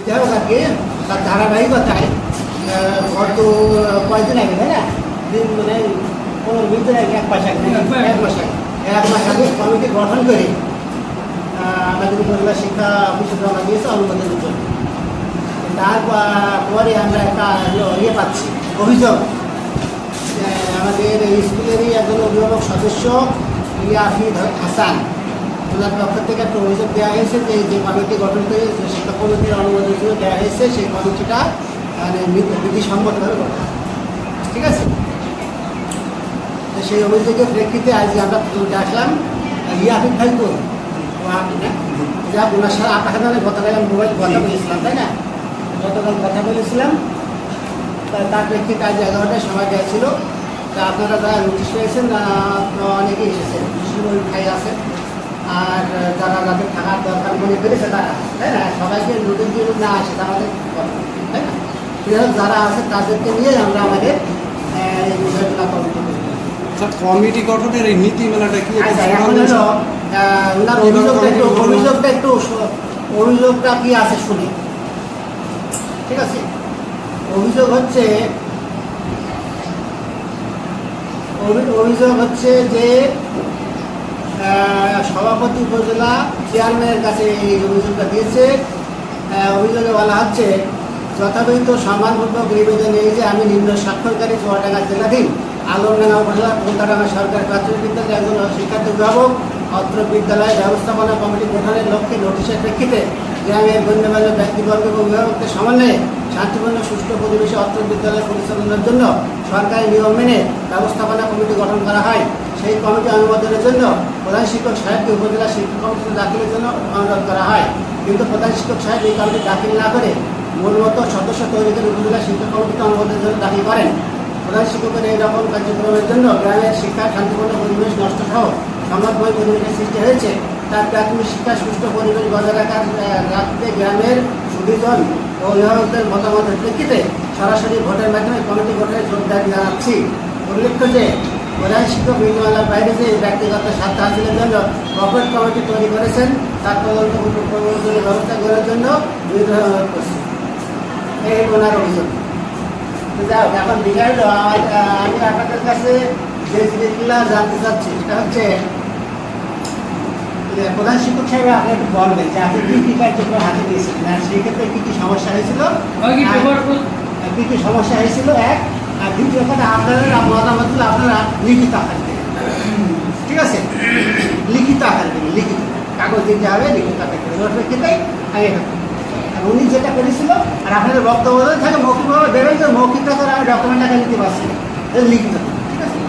যাই হোক আর কি তার ধারাবাহিকতায় গত কয়েকদিন আগে তাই না দিন মানে 15 দিন আগে 1 মাস আগে 1 মাস আগে কমিটি গঠন করে আমাদের উপজেলা শিক্ষা অফিসে জমা দিয়েছে অনুমোদনের জন্য। তারপরে আমরা একটা ইয়ে পাচ্ছি অভিযোগ আমাদের স্কুলেরই একজন অভিভাবক সদস্য ইয়াফিদ হাসান ওনার পক্ষ থেকে একটা অভিযোগ দেওয়া হয়েছে যে যে কমিটি গঠন করে যে শিক্ষা কমিটির অনুমোদন জন্য দেওয়া হয়েছে সেই কমিটিটা মানে বিধিসম্মতভাবে গঠন, ঠিক আছে। তো সেই অভিযোগের প্রেক্ষিতে আজ আমরা আসলাম ইয়াফিদ ভাই তো যা ওনার সাথে আপনার সাথে গতকাল আমি মোবাইল কথা বলেছিলাম তাই না, গতকাল কথা বলেছিলাম। তার প্রেক্ষিতে আজ 11টায় সময় দেওয়া ছিল। তা আপনারা যারা নোটিশ পেয়েছেন অনেকেই এসেছেন, ওই ভাই আছেন আর যারা যাদের থাকার দরকার মনে করেছে তারা তাই না, সবাইকে নোটিশ দিয়ে না আসে আমাদের তাই না, যারা আছে তাদেরকে নিয়ে আমরা আমাদের এই বিষয়গুলো কমিটি করি। কমিটি গঠনের এই নীতি মেলাটা কি এখন হলো ওনার অভিযোগটা কি আছে শুনি, ঠিক আছে। অভিযোগ হচ্ছে যে সভাপতি উপজেলা চেয়ারম্যানের কাছে এই অভিযোগটা দিয়েছে। অভিযোগে বলা হচ্ছে যথাযথ সম্মানপূর্বক নিবেদন এই যে আমি নিম্ন স্বাক্ষরকারী চুয়াডাঙ্গা জেলাধীন আলমডাঙ্গা উপজেলা কলকাতাঙ্গা সরকারি প্রাথমিক বিদ্যালয়ের একজন শিক্ষার্থী অভিভাবক অত্র বিদ্যালয় ব্যবস্থাপনা কমিটি গঠনের লক্ষ্যে নোটিশের প্রেক্ষিতে গ্রামের গণ্যমান্য ব্যক্তিবর্গ এবং অভিভাবকদের সমন্বয়ে শান্তিপূর্ণ সুষ্ঠু পরিবেশে অত্র বিদ্যালয় পরিচালনার জন্য সরকারি নিয়ম মেনে ব্যবস্থাপনা কমিটি গঠন করা হয়। সেই কমিটি অনুমোদনের জন্য প্রধান শিক্ষক সাহেবকে উপজেলা শিক্ষা কমিটিতে দাখিলের জন্য অনুরোধ করা হয়, কিন্তু প্রধান শিক্ষক সাহেব এই কমিটি দাখিল না করে মূলমত সদস্য তৈরি করে উপজেলা শিক্ষা কমিটিতে অনুমোদনের জন্য দাখিল করেন। প্রধান শিক্ষকের এই রকম কার্যক্রমের জন্য গ্রামের শিক্ষার শান্তিপূর্ণ পরিবেশ নষ্ট সহ সংবাদময় পরিবেশের সৃষ্টি হয়েছে। তার প্রাথমিক শিক্ষার সুষ্ঠু পরিবেশ বজায় রাখতে গ্রামের সুবিজন ও অভিভাবকদের মতামতের প্রেক্ষিতে সরাসরি ভোটের মাধ্যমে কমিটি গঠনের জোর দাবি জানাচ্ছি। উল্লেখ্য যে প্রধান শিক্ষক নীতিমালার বাইরে যে ব্যক্তিগত স্বার্থ হাসিলের জন্য কর্পোরেট কমিটি তৈরি করেছেন তার তদন্ত প্রবর্তনের ব্যবস্থা করার জন্য বিরোধ করছে, এই ওনার অভিযোগ। যাই হোক, এখন বিষয় হলো আমি আপনাদের কাছে যে জিনিসগুলো জানতে চাচ্ছি সেটা হচ্ছে প্রধান শিক্ষক সাহেব আপনি একটু বলবেন যে আপনি কী কী কার্যক্রম হাতে দিয়েছিলেন আর সেই ক্ষেত্রে কী কী সমস্যা হয়েছিল, কী কী সমস্যা হয়েছিল এক, আর দ্বিতীয় কথা আপনাদের মতামতগুলো আপনারা লিখিত আকারে দেবেন, ঠিক আছে। লিখিত আকারে দেবেন, লিখিত কাগজ দিতে হবে, লিখিত আকারে দেবেন। ওর প্রেক্ষিতেই আগে উনি যেটা করেছিল আর আপনাদের বক্তব্য থাকে মৌখিকভাবে দেবেন যে মৌখিকটা করে আমি ডকুমেন্ট আকারে নিতে পারছি, লিখিত, ঠিক আছে।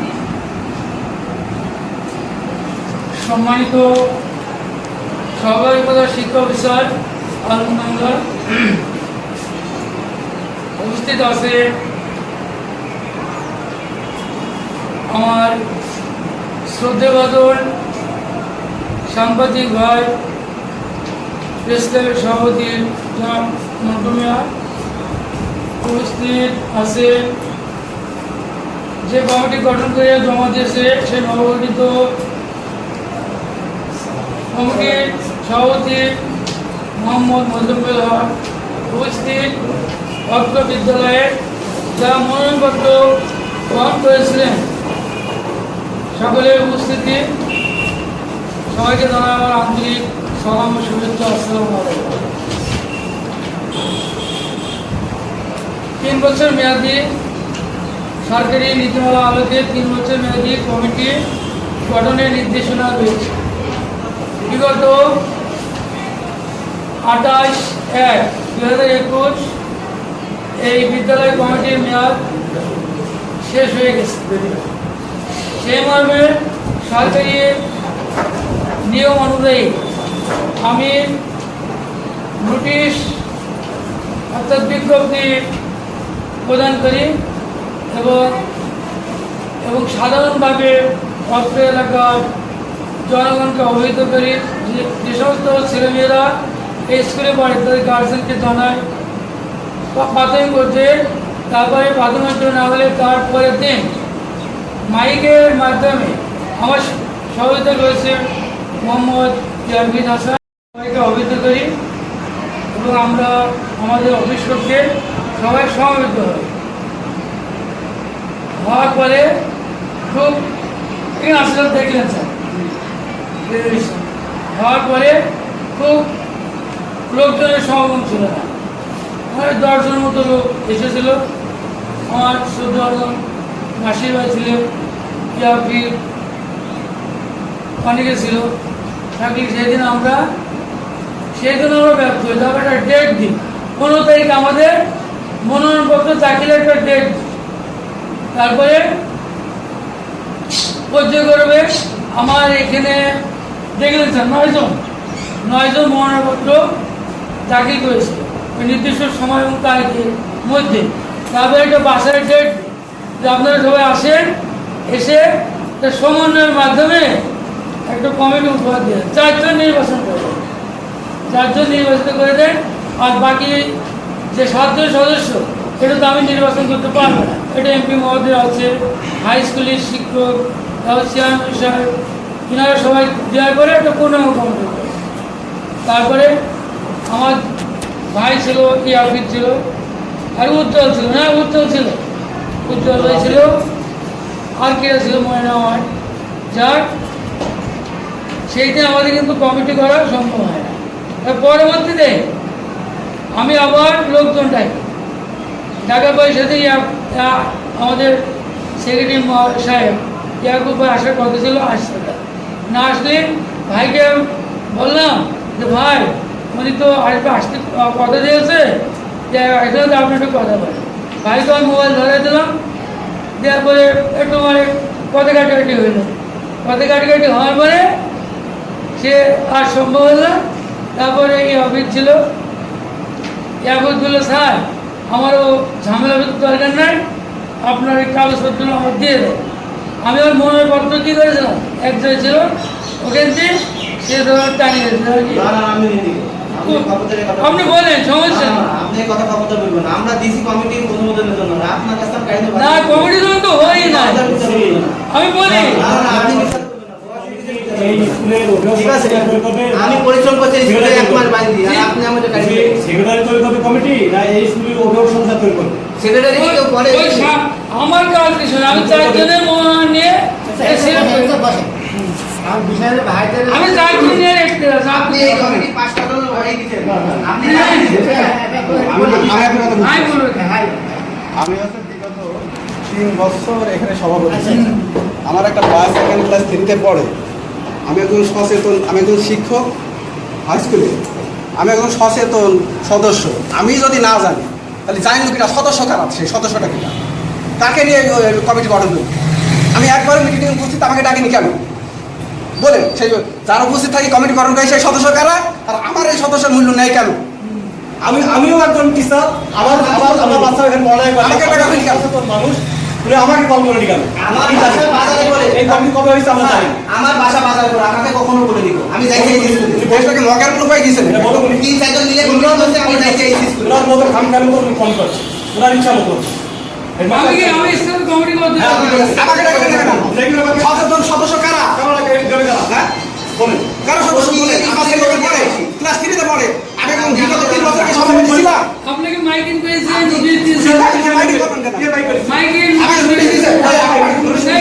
সম্মানিত সহকারী প্রধান শিক্ষা অফিসার আলমডাঙ্গা উপস্থিত আছে আমার শ্রদ্ধেভাজন সাংবাদিক ভাই প্রেস ক্লাবের সভাপতি মন্টু মিয়া, উপস্থিত আছে যে কমিটি গঠন করে জমা দিয়েছে সেই নবগঠিত কমিটির সভাপতি মোহাম্মদ মজুমুল হক, উপস্থিত অত্র বিদ্যালয়ের যারা মনোনয়নপত্র গ্রহণ করেছিলেন সকলের উপস্থিতি, সবাইকে জানাই আমার আন্তরিক সালাম ও শুভেচ্ছা। আসসালামু আলাইকুম। 3 বছর মেয়াদী সরকারি নীতিমালা আলোকে 3 বছর মেয়াদী কমিটি গঠনের নির্দেশনা রয়েছে। বিগত 28/1/2021 এই বিদ্যালয় কমিটির মেয়াদ শেষ হয়ে গেছে। সেই মর্মে সরকারি নিয়ম অনুযায়ী আমি নোটিশ অর্থাৎ বিজ্ঞপ্তি প্রদান করি এবং সাধারণভাবে অত্র এলাকার জনগণকে অবহিত করি যে সমস্ত ছেলেমেয়েরা এই স্কুলে পড়ে তাদের গার্জেনকে জানায় প্রাথমিক পর্যায়ে, তারপরে প্রাথমিক না হলে তারপরের দিন মাইকের মাধ্যমে আমার সহযোগিতা রয়েছে মোহাম্মদ ইয়াফিদ হাসান, সবাইকে অবহিত করি এবং আমরা আমাদের অফিস কক্ষে সবাই সমবেত হই। হওয়ার পরে খুব এই আসলে দেখলেন স্যার, হওয়ার পরে খুব লোকজনের সমাগম ছিল না, 10 জনের মতো লোক এসেছিল। আমার 14 জন মাসির ভাই ছিলেন, ইয়াফির অনেকে ছিল থাকলে সেদিন আমরা ব্যর্থ হই। তারপর একটা ডেট দিন, 15 তারিখ আমাদের মনোনয়নপত্র দাখিলের একটা ডেট। তারপরে পর্যায়ক্রমে আমার এখানে দেখলেন স্যার 9 জন মনোনয়নপত্র দাখিল করেছিল ওই নির্দিষ্ট সময় এবং তারিখের মধ্যে। তারপরে একটা বাসার ডেট যে আপনারা সবাই আসেন, এসে সমন্বয়ের মাধ্যমে একটা কমিটি উপহার দেন। 4 জন নির্বাচন করে দেন, 4 জন নির্বাচিত করে দেন। আর বাকি যে 7 জন সদস্য, এটা তো আমি নির্বাচন করতে পারবো না। এটা এমপি মহোদয় আছে, হাই স্কুলের শিক্ষক, তারপর চেয়ারম্যান সাহেব, এনারা সবাই দেওয়ার পরে একটা পূর্ণাঙ্গ কমিটি করে। তারপরে আমার ভাই ছিল, ইয়াফির ছিল, আর উজ্জ্বল ছিল, না উজ্জ্বল ভাই ছিল, আর কে ছিল মনে না হয়। যাক, সেই দিন আমাদের কিন্তু কমিটি করা সম্ভব হয় না। পরবর্তীতে আমি আবার লোকজন টাকা পয়সাতে আমাদের সেক্রেটারি সাহেব ইয়াকুব ভাই আসার কথা ছিল, আসছে না। আসলে ভাইকে বললাম যে ভাই উনি তো আসতে কথা দিয়েছে, যে এখানে তো আপনি একটু কথা বলেন। ভাইকে আমি মোবাইল ধরে দিলাম, দেওয়ার পরে একটু কথা কাটাকাটি হইল। কথা কাটাকাটি হওয়ার পরে সে আর সম্ভব হল না। তারপরে এই অফিস ছিল, ইয়াকুব বলল স্যার আমারও ঝামেলা দরকার নাই, আপনার এই কাগজপত্র আমার দিয়ে দেয়। আমি ওর মনোনয়নপত্র কী করেছিলাম, একজন ছিল ওখান দিয়ে সে ধর টানিয়ে আপনি বলেন সমস্যা আমরা দিছি কমিটির অনুমোদনের জন্য আপনার কাছে না, কমিটির জন্য তো হয়ই না। আমি বলি আমি পরিশ্রম করছি স্কুলে 1 মাস বাইরে, আর আপনি আমাদের সেক্রেটারি তৈরি করবে কমিটি না এই স্কুলের অভিভাবক সংস্থা তৈরি করবে? সেক্রেটারি কেউ করে? আমার কাজ কিছু না, আমি 4 জনের মনোনয়ন নিয়ে আমি 4 জন নিয়ে আপনি এই কমিটি 5টা দল হয়ে দিয়েছেন, আপনি আমি হচ্ছে বিগত 3 বছর এখানে সভাপতি। আমার একটা ক্লাস 3তে পড়ে। আমি একজন সচেতন, আমি একজন শিক্ষক হাই স্কুলে, আমি একজন সচেতন সদস্য। আমি যদি না জানি তাহলে জানি কিনা সদস্য কারা, সেই সদস্যটা কিনা, তাকে নিয়ে কমিটি গঠন করি। আমি একবার মিটিং উপস্থিত, আমাকে ডাকিনি কেন বলে, সেই যারা উপস্থিত থাকি কমিটি গঠন করে সেই সদস্য কারা, আর আমার এই সদস্যের মূল্য নেই কেন? আমিও একজন টিচার, আমার বাচ্চা এখানে পড়ায় আমাকে টাকা দিন কেন? মানুষ তুমি আমাকে কল করে কেন? আমার বাসা বাজারে করে এই কমিটি কবে হয়েছে আমরা জানি। আমার বাসা বাজারে করে আমাকে কখনো বলে দিব, আমি যাইতে এই স্কুলে দেশটাকে মগার কোনো উপায় দিয়েছেন? এটা বড় কমিটি 3-4 জন মিলে কমিটি করছে, আমি যাইতে এই স্কুলে। ওনার মতো খাম খাম করে ফোন করছে, ওনার ইচ্ছা মতো। আমি স্কুল কমিটি করতে আমাকে টাকা দিন কেন? সচেতন সদস্য কারা? হ্যাঁ বলেন কারা সদস্য বলে? আমার ছেলে পড়ে, ক্লাস 3তে পড়ে। আমি একদম বিগত 3 বছর আগে সভাপতি ছিলাম। আপনাকে মাইকিং করেছিলেন, নোটিশ দিয়েছেন, মাইকিং করবেন কেন? মাইকিং আমি নোটিশ দিয়েছি।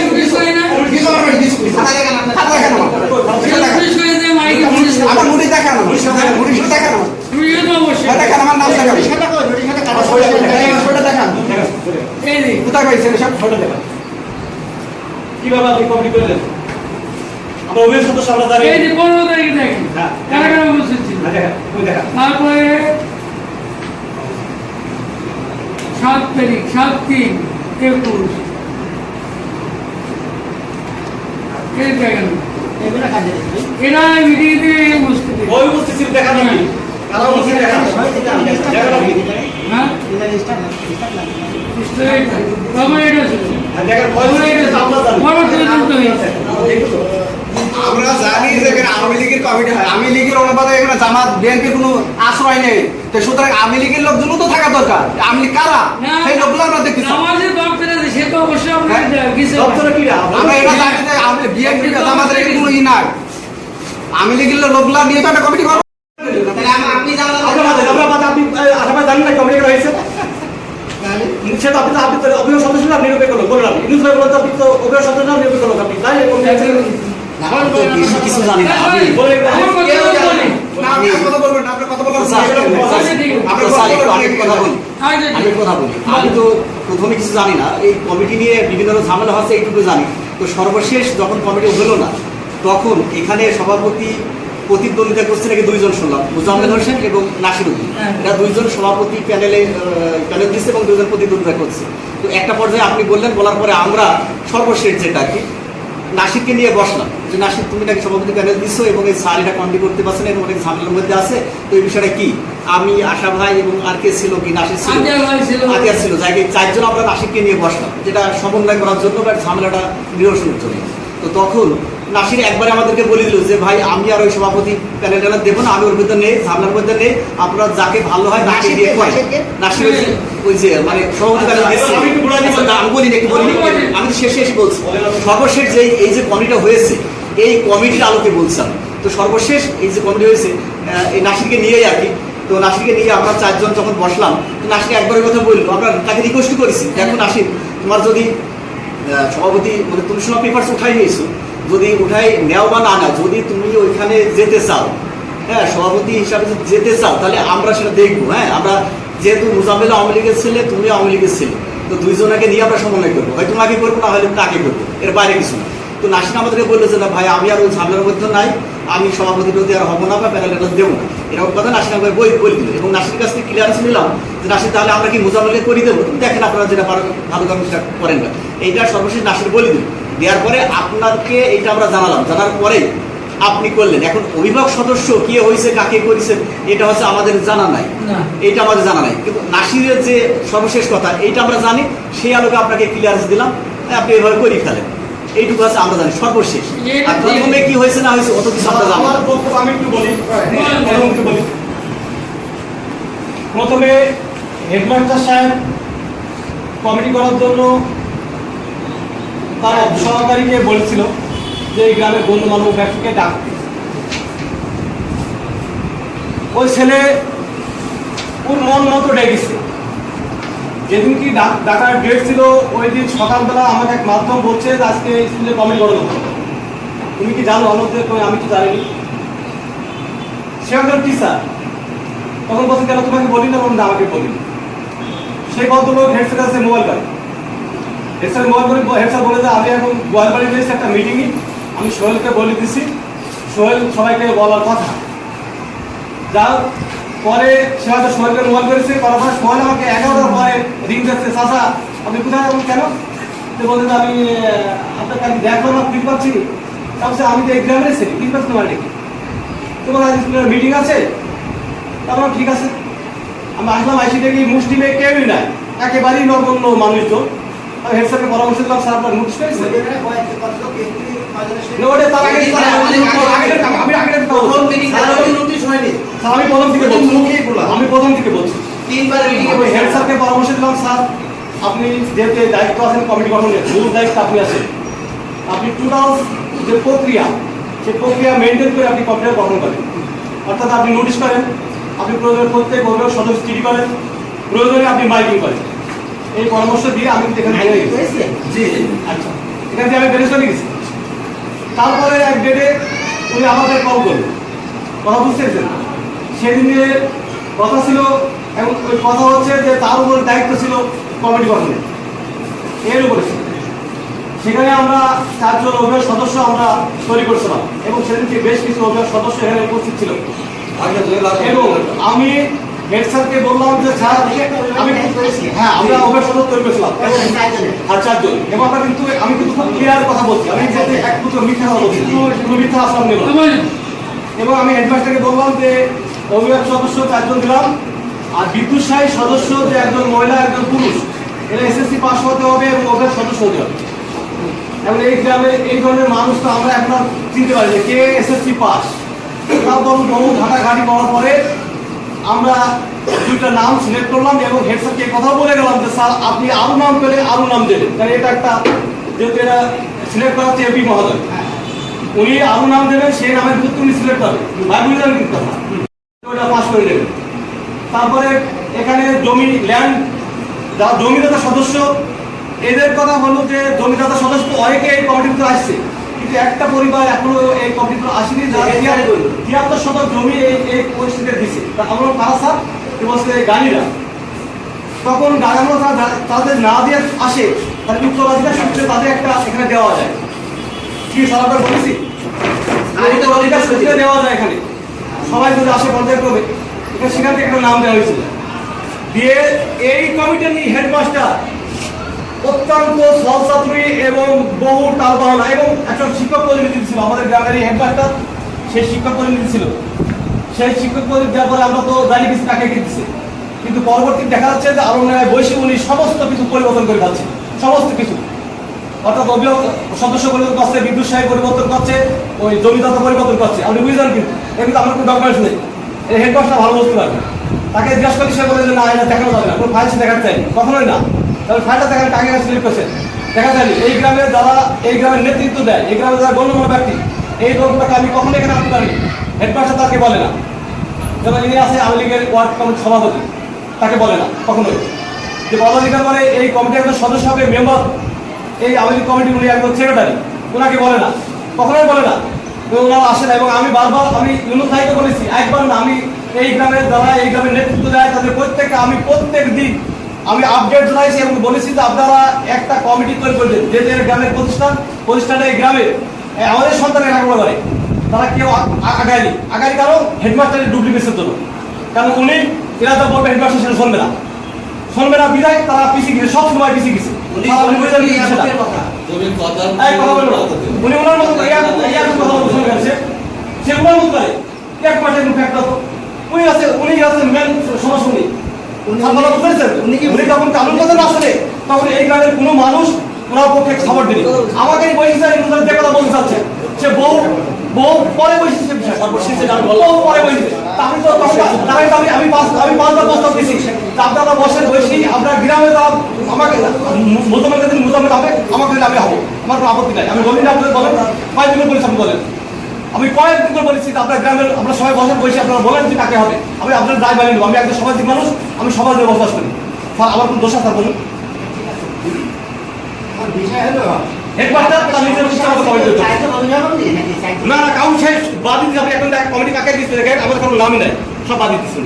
নোটিশ করে না, নোটিশ করবেন, নোটিশ করি। খাতা দেখেন আপনার খাতা দেখান আমার। নোটিশ করে দিয়ে মাইকিং আমার নোটিশ দেখান আমার। নোটিশ দেখান আমার। নোটিশ তো অবশ্যই দেখান আমার নাম দেখান। ওটা দেখান। এই যে কোথায় পাইছেন সব? ফটো দেখা কিভাবে আপনি কমিটি করলেন? আমরা অভিভাবক সদস্য আমরা জানি। এই যে 15 তারিখে দেখেন হ্যাঁ। কারা কারা উপস্থিত ছিল। দেখা ওই দেখা তারপরে 7 তারিখ 7-3-21 এই দেখেন এগুলো কাজে দেবে। এরা মিটিংতে উপস্থিত ছিল। ওই উপস্থিত ছিল দেখা নাকি? কারা উপস্থিত দেখা? দেখা নাকি? হ্যাঁ এটা স্টার্ট লাগে। স্ট্রেট তারপরে এটা ছিল দেখার ভয় হচ্ছে আমরা জানি। পরবর্তীতে যুক্ত হয়েছে। আমরা জানি যে এখানে আওয়ামী লীগের কমিটি হয়, আওয়ামী লীগের অনুপাতে এখানে জামাত বিএনপির কোনো আশ্রয় নেই। তো সুতরাং আওয়ামী লীগের লোকজনও তো থাকা দরকার। আওয়ামী লীগ কারা, সেই লোকগুলো আমরা দেখতেছি। আমাদের দপ্তরে আছে, সে তো অবশ্যই আপনাদের কিছু দপ্তরে কি আমরা এটা জানি যে আওয়ামী বিএনপি জামাতের এখানে কোনো ই নাই। আওয়ামী লীগের লোকগুলা নিয়ে তো একটা কমিটি করবো। তাহলে আপনি জানলেন আমরা সে তো আপনি তো অভিভাবক সদস্য না, আপনি নিরপেক্ষ লোক বললাম। ইউনুস ভাই বলতে আপনি তো অভিভাবক সদস্য না, নিরপেক্ষ লোক আপনি, তাই আমি তো বেশি কিছু জানি না। আমি বলে আমার কথা বলি। না, আপনি আর কথা বলবেন না, আপনার কথা বলার স্যার, আপনার স্যার, একটু আমি কথা বলি। আমি কথা বলি। আমি তো প্রথমে কিছু জানি না, এই কমিটি নিয়ে বিভিন্ন ঝামেলা হচ্ছে এইটুকু জানি। তো সর্বশেষ যখন কমিটি হলো না, তখন এখানে সভাপতি প্রতিদ্বন্দ্বিতা করছে নাকি দুইজন শুনলাম, মুজাম্মেল হোসেন এবং নাসিরউদ্দিন। এরা দুইজন সভাপতি প্যানেল দিচ্ছে এবং দুইজন প্রতিদ্বন্দ্বিতা করছে। তো একটা পর্যায়ে আপনি বললেন, বলার পরে আমরা সর্বশেষ যেটা কি নাসিরকে নিয়ে বসলাম যে নাসির তুমি নাকি সভাপতি প্যানেল দিচ্ছ এবং এই স্যার এটা কন্টি করতে পারছেন এবং অনেক ঝামেলার মধ্যে আছে। তো এই বিষয়টা কি? আমি, আশা ভাই এবং আর কে ছিল, কি নাসির ছিল, আতিয়ার ছিল, জায়গায় চারজন আমরা নাসিরকে নিয়ে বসলাম যেটা সমন্বয় করার জন্য বা ঝামেলাটা নিরসনের জন্য। তো তখন নাসির একবারে আমাদেরকে বলে দিল যে ভাই আমি আর ওই সভাপতি প্যানেল ট্যানেল দেবো না, আমি ওর মধ্যে নেই, ঝামেলার মধ্যে নেই, আপনারা যাকে ভালো হয় তাকে দিয়ে করেন। নাসির ওই যে মানে সভাপতি প্যানেল দিচ্ছে, আমি বলিনি, একটু বলিনি, আমি তো শেষে এসে বলছি। সর্বশেষ যে এই যে কমিটিটা হয়েছে, এই কমিটির আলোকে বলছিলাম। তো সর্বশেষ এই যে কমিটি হয়েছে এই নাসিরকে নিয়েই আর কি। তো নাসিরকে নিয়ে আমরা চারজন যখন বসলাম, তো নাসির একবারের কথা বললো, আমরা তাকে রিকোয়েস্ট করেছি, দেখো নাসির, তোমার যদি সভাপতি মানে তুমি সময় পেপারস উঠাই নিয়েছো, যদি উঠাই নেও বা না নাও, যদি তুমি ওইখানে যেতে চাও, হ্যাঁ সভাপতি হিসাবে যদি যেতে চাও, তাহলে আমরা সেটা দেখবো। হ্যাঁ, আমরা যেহেতু মুজাম্মেল আওয়ামী লীগের ছেলে, তুমি আওয়ামী লীগের ছেলে, তো দুইজনকে নিয়ে আমরা সমন্বয় করবো, হয় তোমাকে করবো না হলে তাকে করবো, এর বাইরে কিছু না। তো নাসির আমাদেরকে বললো যে না ভাই আমি আর ওই ঝামেলার মধ্যে নাই, আমি সভাপতি প্রতি আর হবো না বা প্যানেল দেবো না, এরকম কথা নাসির আমাকে বলে দিল। এবং নাসির কাছ থেকে ক্লিয়ারেন্স নিলাম যে নাসির তাহলে আমরা কি মুজাম্মেলকে করে দেবো, দেখেন আপনারা যেটা পারেন ভালো করেন সেটা করেন না। এইটা সর্বশেষ নাসির বলে দিল। দেওয়ার পরে আপনাকে এইটা আমরা জানালাম, জানার পরেই আপনি করলেন। এখন অভিভাবক সদস্য কে হয়েছে, কাকে করেছেন, এটা হচ্ছে আমাদের জানা নাই, এইটা আমাদের জানা নাই। কিন্তু নাসিরের যে সর্বশেষ কথা এইটা আমরা জানি, সেই আলোকে আপনাকে ক্লিয়ারেন্স দিলাম, আপনি এভাবে করে ফেলেন, এইটুকু আছে আমরা জানি সর্বশেষ। আর প্রথমে কি হয়েছে না হয়েছে অত কিছু আমরা জানি না। আমার বক্তব্য আমি একটু বলি। প্রথমে হেডমাস্টার সাহেব কমিটি করার জন্য তার সহকারীকে বলেছিল যে এই গ্রামের গণ্যমান্য ব্যক্তিকে ডাকতে। ওই ছেলে ওর মন মতো ডেকেছে। যেদিন কি ডাকার ডেট ছিল, ওই দিন সকালবেলা আমাকে এক মাধ্যম বলছে যে আজকে স্কুলে কমিটি করানো হবে। তুমি কি জানো? আমাদের আমি তো জানিনি। সে একজন টিচার। তখন বলছে কেন তোমাকে বলি না? বলুন আমাকে বলি। সেই ভদ্রলোক হেডস্যার কাছে মোবাইল পাই। হেডস্যার মোবাইল করে হেডস্যার বলে যে আমি এখন গোয়ালবাড়ি রয়েছে একটা মিটিংয়ে, আমি সোহেলকে বলে দিছি, সোহেল সবাইকে বলার কথা। যা পরে সে হয়তো সোহেলকে মোবাইল করেছে, করার পরে সোহেল আমাকে 11টার পরে রিং যাচ্ছে, চাচা আপনি কোথায় যাবেন কেন? তো বলতে যে আমি আপনাকে আমি দেখলাম না, ফিল পাচ্ছি। তারপরে আমি তো এক্সামের ছিলি, ফিল পাচ্ছি তোমার ডেকে, তোমার আজ স্কুলের মিটিং আছে। তারপর ঠিক আছে, আমি আসলাম, আইসি দেখি মুসলিমে কেউই নাই, একেবারেই নগণ্য মানুষজন। আমি হেডস্যারকে পরামর্শ দিলাম, স্যার আপনার নোটিশ পেয়েছে? আমি প্রথম থেকে বলছি, হেডস্যারকে পরামর্শ দিলাম, স্যার আপনি যেহেতু দায়িত্ব আছেন কমিটি গঠনের, মূল দায়িত্ব আপনি আছেন, আপনি টোটাল যে প্রক্রিয়া, সেই প্রক্রিয়া মেনটেন করে আপনি কমিটি গঠন করেন। অর্থাৎ আপনি নোটিশ করেন, আপনি প্রয়োজনে প্রত্যেক অভিভাবক সদস্য চিঠি করেন, প্রয়োজনে আপনি মাইকিং করেন। এই পরামর্শ দিয়ে আমি এখানে জি আচ্ছা এখান থেকে আমি বেড়ে চলে গেছি। তারপরে এক ডেটে উনি আমাদের কল করলেন, কথা বুঝতে পেরেছেন? সেদিনে কথা ছিল, এবং ওই কথা হচ্ছে যে তার উপরে দায়িত্ব ছিল কমিটি গঠনের, এর উপরে ছিল। সেখানে আমরা 4 জন অভিভাবক সদস্য আমরা তৈরি করছিলাম, এবং সেদিনকে বেশ কিছু অভিভাবক সদস্য এখানে উপস্থিত ছিল। এবং আমি হেড স্যারকে বললাম যে স্যার আমি হ্যাঁ আমরা অভিভাবক সদস্য তৈরি করেছিলাম, আর 4 জন। এবং আমরা কিন্তু আমি কিন্তু খুব ক্লিয়ার কথা বলছি, আমি যাতে এক পুত্র মিথ্যা কথা বলছি, কোনো মিথ্যা আশ্রম নেব। এবং আমি হেডমাস্টারকে বললাম যে অভিভাবক সদস্য 4 জন দিলাম, আর বিদ্যুৎসাহী সদস্য যে একজন মহিলা একজন পুরুষ, এরা এসএসসি পাস হতে হবে এবং অভিভাবক সদস্য হতে হবে। এবং এই গ্রামে এই ধরনের মানুষ তো আমরা এখন চিনতে পারি যে কে এসএসসি পাস। তারপর বহু ঘাটাঘাটি করার পরে আমরা 2টা নাম সিলেক্ট করলাম, এবং হেড স্যারকে কথা বলে গেলাম যে স্যার আপনি আরো নাম পেলে আরো নাম দেবেন, কারণ এটা একটা যেহেতু এটা সিলেক্ট করা হচ্ছে এপি মহোদয়, উনি আরো নাম দেবেন, সেই নামের ভিতরে উনি সিলেক্ট হবে, ভাই বুঝলেন কিন্তু ওটা পাস করে দেবেন। তারপরে এখানে জমি ল্যান্ড যারা জমিদাতা সদস্য, এদের কথা হলো যে জমিদাতা সদস্য অনেকে এই কমিটিতে আসছে, কিন্তু একটা পরিবার এখনো এই কমিটিতে আসেনি, যারা 73 শতক জমি এই পরিস্থিতিতে দিচ্ছে। তা আমরা পারা স্যার বলছে গাড়িরা, তখন গাড়িগুলো তাদের না দিয়ে আসে, তাহলে উত্তরাধিকার সূত্রে তাদের একটা এখানে দেওয়া যায়। কি স্যার আমরা বলেছি উত্তরাধিকার সূত্রে দেওয়া যায় এখানে, সবাই যদি আসে পর্যায়ক্রমে এখানে, সেখান থেকে একটা নাম দেওয়া হয়েছিল। দিয়ে এই কমিটির হেডমাস্টার অত্যন্ত সহযাত্রী এবং বহু টালবাহনা এবং একজন শিক্ষক প্রতিনিধি ছিল আমাদের গ্রামের এই হেডমাস্টার, সেই শিক্ষক প্রতিনিধি ছিল। সেই শিক্ষক প্রতিনিধি দেওয়ার পরে আমরা তো জানি কিছু টাকা দিচ্ছে, কিন্তু পরবর্তী দেখা যাচ্ছে যে আরো বৈশী উনি সমস্ত কিছু পরিবর্তন করে যাচ্ছে, সমস্ত কিছু, অর্থাৎ অভিভাবক সদস্য পরিবর্তন করছে, বিদ্যুৎ সাহেব পরিবর্তন করছে, ওই জমিদাতা পরিবর্তন করছে। আপনি বুঝলেন কিন্তু কিন্তু আমার কোনো ডকুমেন্টস নেই, এই হেডমাস্টার ভালো বুঝতে পারবে। তাকে জিজ্ঞাসা করলে সে বলে যে না এটা দেখানো যাবে না, কোনো ফাইল সে দেখাতে চাই কখনোই না। তাহলে ফাইলটা দেখান টাকা সিলেক্ট করছে, দেখা যায়নি। এই গ্রামের যারা এই গ্রামের নেতৃত্ব দেয়, এই গ্রামের যারা গণ্যমান্য ব্যক্তি, এই লোকটাকে আমি কখনো এখানে আনতে পারিনি। হেডমাস্টার তাকে বলে না, যেমন ইনি আছে আওয়ামী লীগের ওয়ার্ড কমিটির সভাপতি, তাকে বলে না কখনোই যে পদাধিকার পরে এই কমিটির একজন সদস্য হবে, মেম্বার এই আওয়ামী লীগ কমিটির উনি একজন সেক্রেটারি, ওনাকে বলে না, কখনোই বলে না, ওনারা আসে না। এবং আমি বারবার আমি ইউনুস ভাইকে বলেছি, একবার না, আমি এই গ্রামের যারা এই গ্রামের নেতৃত্ব দেয় তাদের প্রত্যেককে আমি প্রত্যেক দিন আমি আপডেট জানাইছি এবং বলেছি যে আপনারা একটা কমিটি তৈরি করবেন, যে গ্রামের প্রতিষ্ঠানে এই গ্রামে আমাদের সন্তানের লেখাপড়া করে, তারা কেউ আগায়নি কারণ হেডমাস্টারের ডুপ্লিকেশনের জন্য। কারণ উনি এরা তো বলবে হেডমাস্টার সেটা শুনবে না বিদায় তারা পিছিয়ে গেছে, সব সময় পিছিয়ে গেছে। উনি ওনার মতো সে ওনার মতো করে এক মাসের মুখে একটা তো উনি আছেন মেন সমস্যা। উনি যখন কানুন কথা না শুনে তখন এই গ্রামের কোনো মানুষ ওনার পক্ষে সাপোর্ট দিন। আমাকে বসেছে যে কথা বলতে চাচ্ছে, সে বউ পরে বসেছে, সর্বশেষে বউ পরে বসেছে। আমি তো আমি পাঁচবার প্রস্তাব দিচ্ছি আপনারা বসেন, বসি আপনার গ্রামে আমাকে মোতাবেক হবে, আমাকে আমি হবো, আমার কোনো আপত্তি নাই। আমি বলি না, আপনাদের বলেন কয়েকদিন বলেছি, আপনি বলেন আমি কয়েকদিন করে বলেছি আপনার গ্রামের আমরা সবাই বসে বসে আপনারা বলেন যে কাকে হবে, আমি আপনার দায় মানিয়ে নেবো। আমি একজন সামাজিক মানুষ, আমি সমাজে বসবাস করি, আমার কোনো দোষ আছে বলুন। হেডমাস্টার তার নিজের না কাউন শেষ বাদ দিতে আপনি এখন কমিটি কাকে দিচ্ছে দেখেন, আমাদের কোনো নামই নাই, সব বাদ দিচ্ছেন,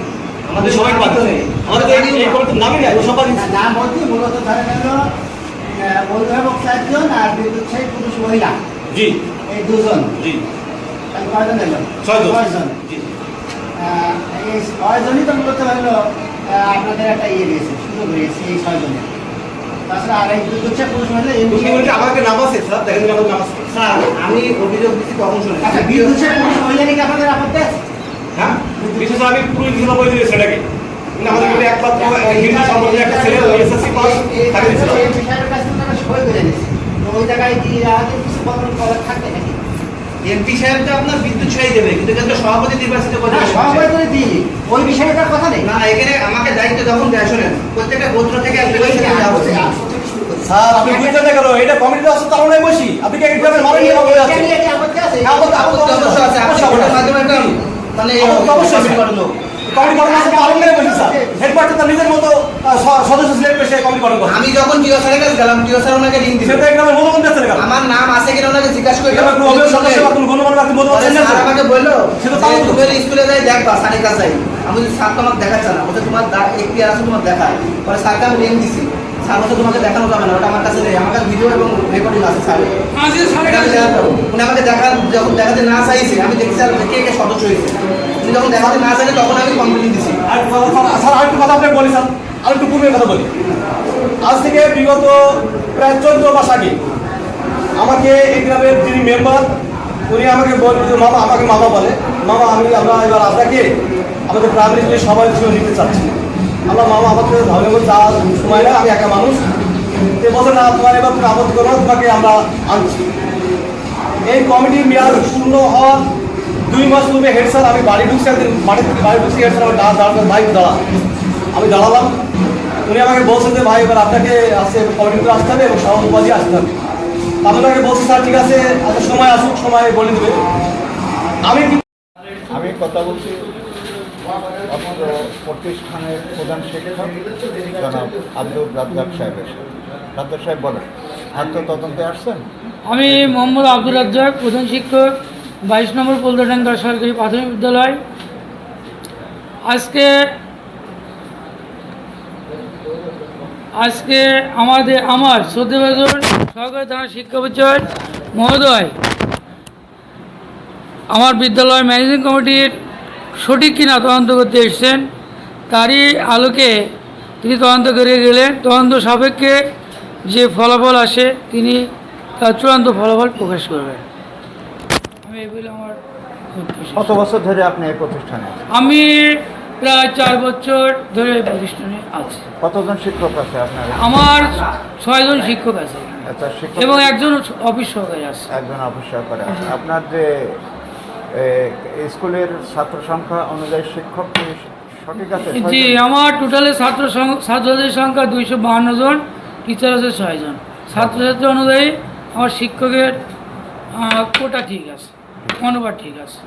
আমাদের সবাই বাদ দিচ্ছে, আমাদের এই কমিটির নামই নাই, সব বাদ দিচ্ছে। নাম বলতে মূলত ধরে গেল অভিভাবক 4 জন আর বিদ্যুৎ সাহেব পুরুষ মহিলা, জি এই 2 জন, জি কয়জন এলো? 6 জন। জি এই 6 জনই তো মূলত হলো আপনাদের একটা ইয়ে দিয়েছে, সুযোগ দিয়েছে এই 6 জনের। তাছাড়া আর এই বিদ্যুৎ সাহেব পুরুষ মহিলা এই আমাকে নাম আছে স্যার, দেখেন আমার নাম আছে স্যার আমি অভিযোগ দিচ্ছি তখন শুনে। আচ্ছা, বিদ্যুৎ সাহেব পুরুষ মহিলা নিয়ে আপনাদের আপত্তি আছে? হ্যাঁ বিশেষ আমি পুরো জিলা বই দিয়েছি সেটাকে, আমাদের কিন্তু একমাত্র হিন্দু সম্পর্কে একটা ছেলে এসএসসি পাস তাকে দিয়েছিল। এই বিষয়ের কাছে তারা সই করে নিয়েছে, তো ওই জায়গায় কি আমাদের কিছু বদল করার থাকবে নাকি? এমপি সাহেব তো আপনার বিদ্যুৎ সাহেব দেবে, কিন্তু কিন্তু সভাপতি নির্বাচিত করে না, সবাই করে দিই, ওই বিষয়ে তার কথা নেই। না এখানে আমাকে দায়িত্ব যখন দেয় শোনেন, প্রত্যেকটা গোত্র থেকে এক বই থেকে যাবো। স্যার আপনি বুঝতে কেন এটা কমিটিতে আছে তার মানে বসি, আপনি কি একদম মানে নিয়ে বলে আছে আপত্তি আছে? অবশ্য আছে আপনার মাধ্যমে একটা মানে অবশ্যই কমিটি গঠন আছে তার মানে বসি স্যার, হেডমাস্টার তার নিজের মতো সদস্য সিলেক্ট করে সে কমিটি গঠন করে। আমি যখন জিও স্যারের কাছে গেলাম, জিও স্যার ওনাকে রিং দিল, সেটা একদম মনোমন দিচ্ছে না, আমার নাম আছে কিনা ওনাকে জিজ্ঞাসা করে এটা কোনো অভিযোগ সদস্য বা কোনো গণমান্য ব্যক্তি মনোমন দেন না স্যার আমাকে বললো সেটা যে তুমি স্কুলে যাই দেখবা স্যারের কাছে যাই। আমি বলছি স্যার তো আমাকে দেখাচ্ছে না, বলছে তোমার এখতিয়ার আছে তোমার দেখায়। পরে স্যারকে আমি রিং দিছি, স্যার বলছে তোমাকে দেখানো যাবে না, ওটা আমার কাছে নেই, আমার কাছে ভিডিও এবং রেকর্ডিং আছে স্যারের। উনি আমাকে যখন দেখাতে না চাইছে, আমি দেখছি স্যার কে কে সদস্য হয়েছে, উনি যখন দেখাতে না চাইলে তখন আমি কমপ্লেন দিছি। স্যার আরেকটু কথা আপনাকে বলি স্যার, আরেকটু পূর্বের কথা বলি। আজ থেকে বিগত প্রায় 14 মাস আগে আমাকে এই গ্রামের যিনি মেম্বার উনি আমাকে বললেন যে মামা, আমাকে মামা বলে, মামা আমরা এবার আপনাকে আমাদের গ্রামের যে সবাই নিতে চাচ্ছি। আমরা মামা আমাকে ভাবে যাওয়ার সময় না, আমি একা মানুষ, সে বলছে না তোমার এবার তুমি আপত্তি করো, তোমাকে আমরা আনছি। এই কমিটির মেয়াদ পূর্ণ হওয়ার 2 মাস পূর্বে হেড স্যার আমি বাড়ি ঢুকছি, একদিন বাড়ি ঢুকছি, হেড স্যার আমার বাইক আমি দাঁড়ালাম, উনি আমাকে বলছেন যে ভাই এবার আপনাকে আসছে কমিটিতে আসতে হবে এবং সভাপতি আসতে হবে। আমি ওনাকে বলছি স্যার ঠিক আছে সময় আসুক, সময় বলে দেবে। আমি কথা বলছি অত্র প্রতিষ্ঠানের প্রধান শিক্ষক জনাব আব্দুল রাজ্জাক সাহেবের সাথে। রাজ্জাক সাহেব বলেন, তদন্তে আসছেন? আমি মোহাম্মদ আব্দুল রাজ্জাক, প্রধান শিক্ষক, 22 নম্বর পোলদাডাঙ্গা সরকারি প্রাথমিক বিদ্যালয়। আজকে আমার শ্রদ্ধাভাজন সহকারী থানা শিক্ষা অফিসার মহোদয় আমার বিদ্যালয় ম্যানেজিং কমিটির সঠিক কিনা তদন্ত করতে এসেছেন। তারই আলোকে তিনি তদন্ত করে গেলেন। তদন্ত সাপেক্ষে যে ফলাফল আসে তিনি তার চূড়ান্ত ফলাফল প্রকাশ করবেন। আমি এই বলে আমার কত বছর ধরে আপনি এই প্রতিষ্ঠানে আছেন? আমি প্রায় 4 বছর ধরে এই প্রতিষ্ঠানে আছি। কতজন শিক্ষক আছে আপনার? আমার 6 জন শিক্ষক আছে আচ্ছা, শিক্ষক এবং একজন অফিস সহকারী আছে। একজন অফিস সহকারী আছে। আপনার যে স্কুলের ছাত্র সংখ্যা অনুযায়ী শিক্ষক কি সঠিক আছে? জি, আমার টোটালে ছাত্রদের সংখ্যা 252 জন, টিচার আছে 6 জন। ছাত্রছাত্রী অনুযায়ী আমার শিক্ষকের কোটা ঠিক আছে, অনুপাত ঠিক আছে।